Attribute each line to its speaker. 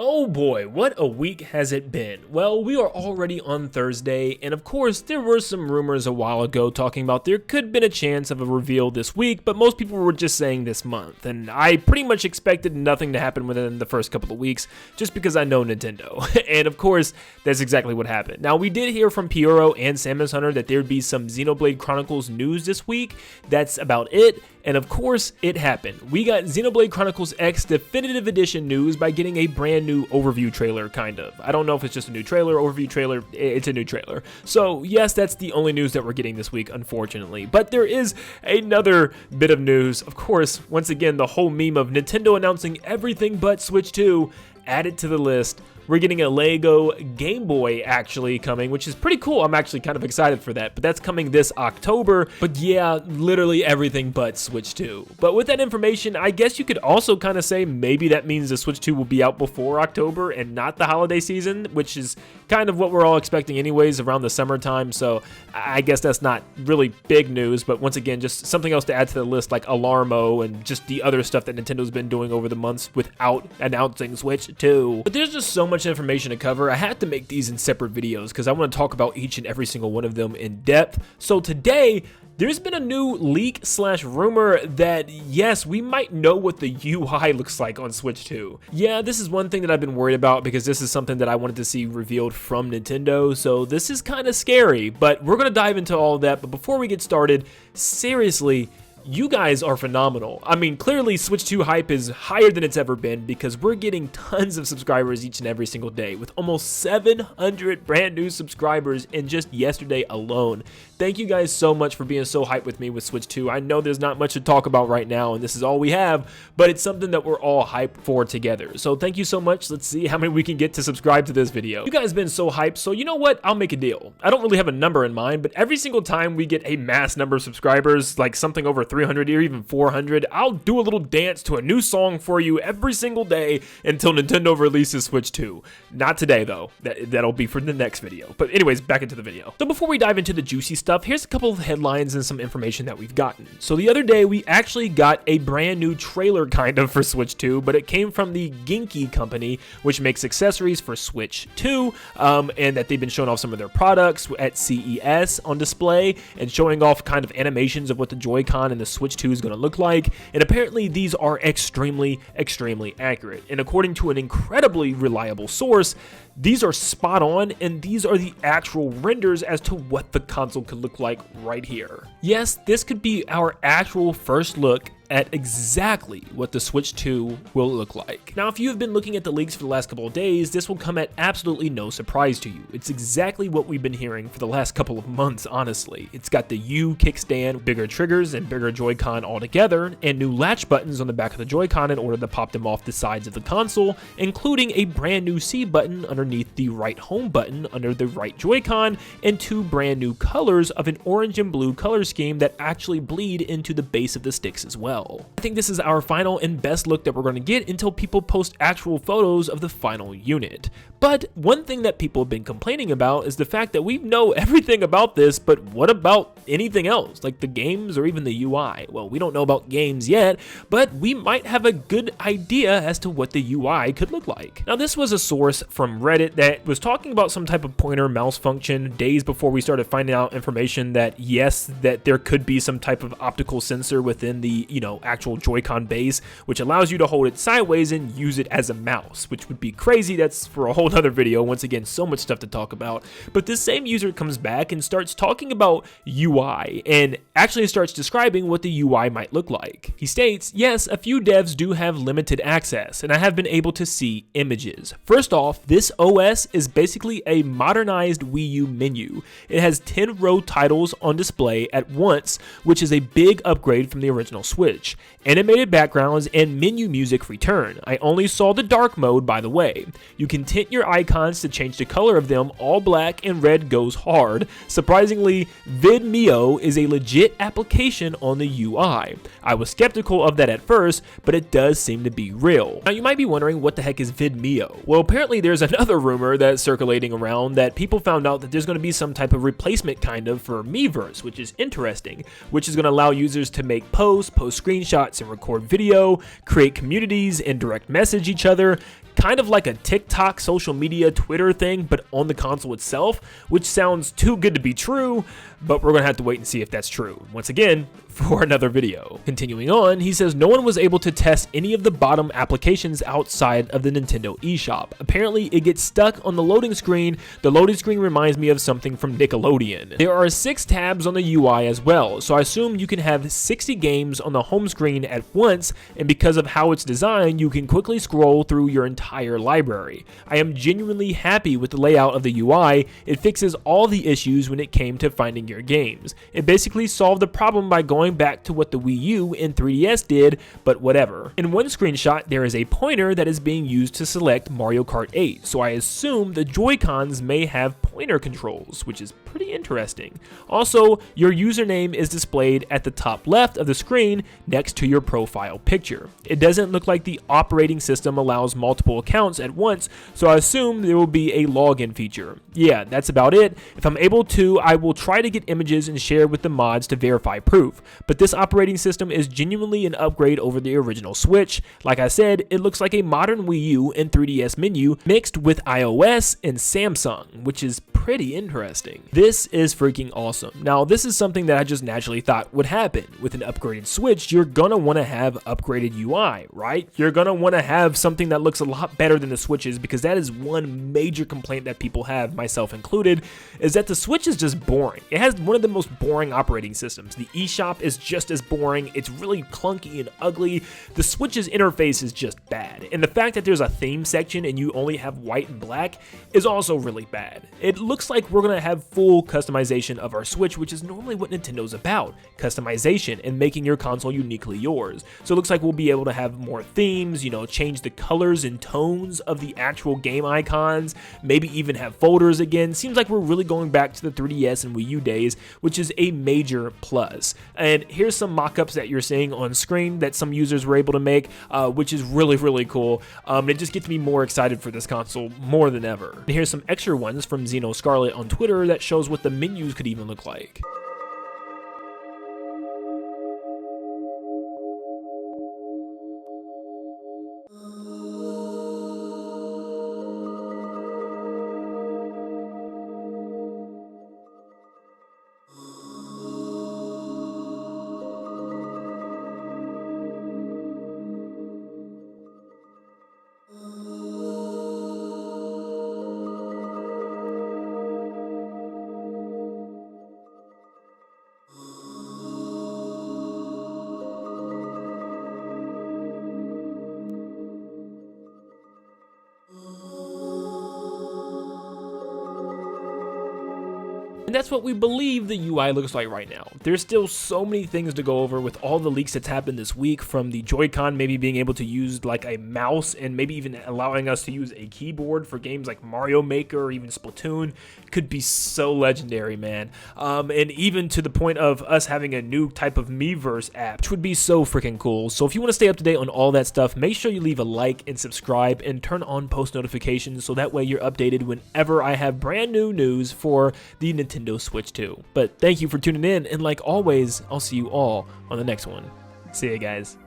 Speaker 1: Oh boy, what a week has it been? Well, we are already on Thursday, and of course, there were some rumors a while ago talking about there could have been a chance of a reveal this week, but most people were just saying this month, and I pretty much expected nothing to happen within the first couple of weeks, just because I know Nintendo, and of course, that's exactly what happened. Now, we did hear from Pyro and Samus Hunter that there'd be some Xenoblade Chronicles news this week. That's about it. And of course, it happened. We got Xenoblade Chronicles X Definitive Edition news by getting a brand new overview trailer, kind of. I don't know if it's just a new trailer, overview trailer, it's a new trailer. So yes, that's the only news that we're getting this week, unfortunately. But there is another bit of news. Of course, once again, the whole meme of Nintendo announcing everything but Switch 2 added to the list. We're getting a Lego Game Boy actually coming, which is pretty cool. I'm actually kind of excited for that, but that's coming this October. But yeah, literally everything but Switch 2. But with that information, I guess you could also kind of say maybe that means the Switch 2 will be out before October and not the holiday season, which is kind of what we're all expecting anyways around the summertime. So I guess that's not really big news, but once again, just something else to add to the list like Alarmo and just the other stuff that Nintendo's been doing over the months without announcing Switch 2. But there's just so much information to cover. I had to make these in separate videos because I want to talk about each and every single one of them in depth. So today, there's been a new leak / rumor that, yes, we might know what the UI looks like on Switch 2. Yeah, this is one thing that I've been worried about because this is something that I wanted to see revealed from Nintendo, so this is kind of scary, but we're going to dive into all of that. But before we get started, seriously, you guys are phenomenal. I mean, clearly Switch 2 hype is higher than it's ever been because we're getting tons of subscribers each and every single day with almost 700 brand new subscribers in just yesterday alone. Thank you guys so much for being so hyped with me with Switch 2. I know there's not much to talk about right now and this is all we have, but it's something that we're all hyped for together. So thank you so much. Let's see how many we can get to subscribe to this video. You guys have been so hyped, so you know what? I'll make a deal. I don't really have a number in mind, but every single time we get a mass number of subscribers, like something over 300 or even 400, I'll do a little dance to a new song for you every single day until Nintendo releases Switch 2. Not today though, that'll be for the next video. But anyways, back into the video. So before we dive into the juicy stuff, here's a couple of headlines and some information that we've gotten. So the other day, we actually got a brand new trailer kind of for Switch 2, but it came from the Genki company, which makes accessories for Switch 2, and that they've been showing off some of their products at CES on display and showing off kind of animations of what the Joy-Con and the Switch 2 is going to look like. And apparently these are extremely accurate. And according to an incredibly reliable source, these are spot on, and these are the actual renders as to what the console could look like right here. Yes, this could be our actual first look at exactly what the Switch 2 will look like. Now, if you have been looking at the leaks for the last couple of days, this will come at absolutely no surprise to you. It's exactly what we've been hearing for the last couple of months, honestly. It's got the U kickstand, bigger triggers, and bigger Joy-Con altogether, and new latch buttons on the back of the Joy-Con in order to pop them off the sides of the console, including a brand new C button underneath the right home button under the right Joy-Con, and two brand new colors of an orange and blue color scheme that actually bleed into the base of the sticks as well. I think this is our final and best look that we're going to get until people post actual photos of the final unit. But one thing that people have been complaining about is the fact that we know everything about this, but what about anything else, like the games or even the UI? Well, we don't know about games yet, but we might have a good idea as to what the UI could look like. Now, this was a source from Reddit that was talking about some type of pointer mouse function days before we started finding out information that yes, that there could be some type of optical sensor within the, actual Joy-Con base, which allows you to hold it sideways and use it as a mouse, which would be crazy. That's for a whole nother video. Once again, so much stuff to talk about. But this same user comes back and starts talking about UI and actually starts describing what the UI might look like. He states, yes, a few devs do have limited access, and I have been able to see images. First off, this OS is basically a modernized Wii U menu. It has 10-row titles on display at once, which is a big upgrade from the original Switch. Animated backgrounds and menu music return. I only saw the dark mode, by the way. You can tint your icons to change the color of them. All black and red goes hard. Surprisingly, VidMio is a legit application on the UI. I was skeptical of that at first, but it does seem to be real. Now, you might be wondering what the heck is VidMio? Well, apparently there's another rumor that's circulating around that people found out that there's going to be some type of replacement kind of for Miiverse, which is interesting, which is going to allow users to make post screenshots and record video, create communities and direct message each other, kind of like a TikTok social media Twitter thing, but on the console itself, which sounds too good to be true, but we're gonna have to wait and see if that's true. Once again, for another video. Continuing on, he says no one was able to test any of the bottom applications outside of the Nintendo eShop. Apparently, it gets stuck on the loading screen. The loading screen reminds me of something from Nickelodeon. There are 6 tabs on the UI as well, so I assume you can have 60 games on the home screen at once, and because of how it's designed, you can quickly scroll through your entire library. I am genuinely happy with the layout of the UI. It fixes all the issues when it came to finding your games. It basically solved the problem by going back to what the Wii U and 3DS did, but whatever. In one screenshot, there is a pointer that is being used to select Mario Kart 8, so I assume the Joy-Cons may have pointer controls, which is pretty interesting. Also, your username is displayed at the top left of the screen next to your profile picture. It doesn't look like the operating system allows multiple accounts at once, so I assume there will be a login feature. Yeah, that's about it. If I'm able to, I will try to get images and share with the mods to verify proof. But this operating system is genuinely an upgrade over the original Switch. Like I said, it looks like a modern Wii U and 3DS menu mixed with iOS and Samsung, which is pretty interesting. This is freaking awesome. Now, this is something that I just naturally thought would happen. With an upgraded Switch, you're gonna want to have upgraded UI, right? You're gonna want to have something that looks a lot better than the Switch's, because that is one major complaint that people have, myself included, is that the Switch is just boring. It has one of the most boring operating systems. The eShop is just as boring. It's really clunky and ugly. The Switch's interface is just bad. And the fact that there's a theme section and you only have white and black is also really bad. It looks like we're gonna have full customization of our Switch, which is normally what Nintendo's about. Customization and making your console uniquely yours. So it looks like we'll be able to have more themes, change the colors and tones of the actual game icons, maybe even have folders again. Seems like we're really going back to the 3DS and Wii U days, which is a major plus. And here's some mock-ups that you're seeing on screen that some users were able to make, which is really, really cool. It just gets me more excited for this console more than ever. And here's some extra ones from Xeno Scarlet on Twitter that shows what the menus could even look like. And that's what we believe the UI looks like right now. There's still so many things to go over with all the leaks that's happened this week, from the Joy-Con maybe being able to use like a mouse and maybe even allowing us to use a keyboard for games like Mario Maker or even Splatoon. Could be so legendary, man. And even to the point of us having a new type of Miiverse app, which would be so freaking cool. So if you want to stay up to date on all that stuff, make sure you leave a like and subscribe and turn on post notifications so that way you're updated whenever I have brand new news for the Nintendo Switch 2. But thank you for tuning in, and like always, I'll see you all on the next one. See ya, guys.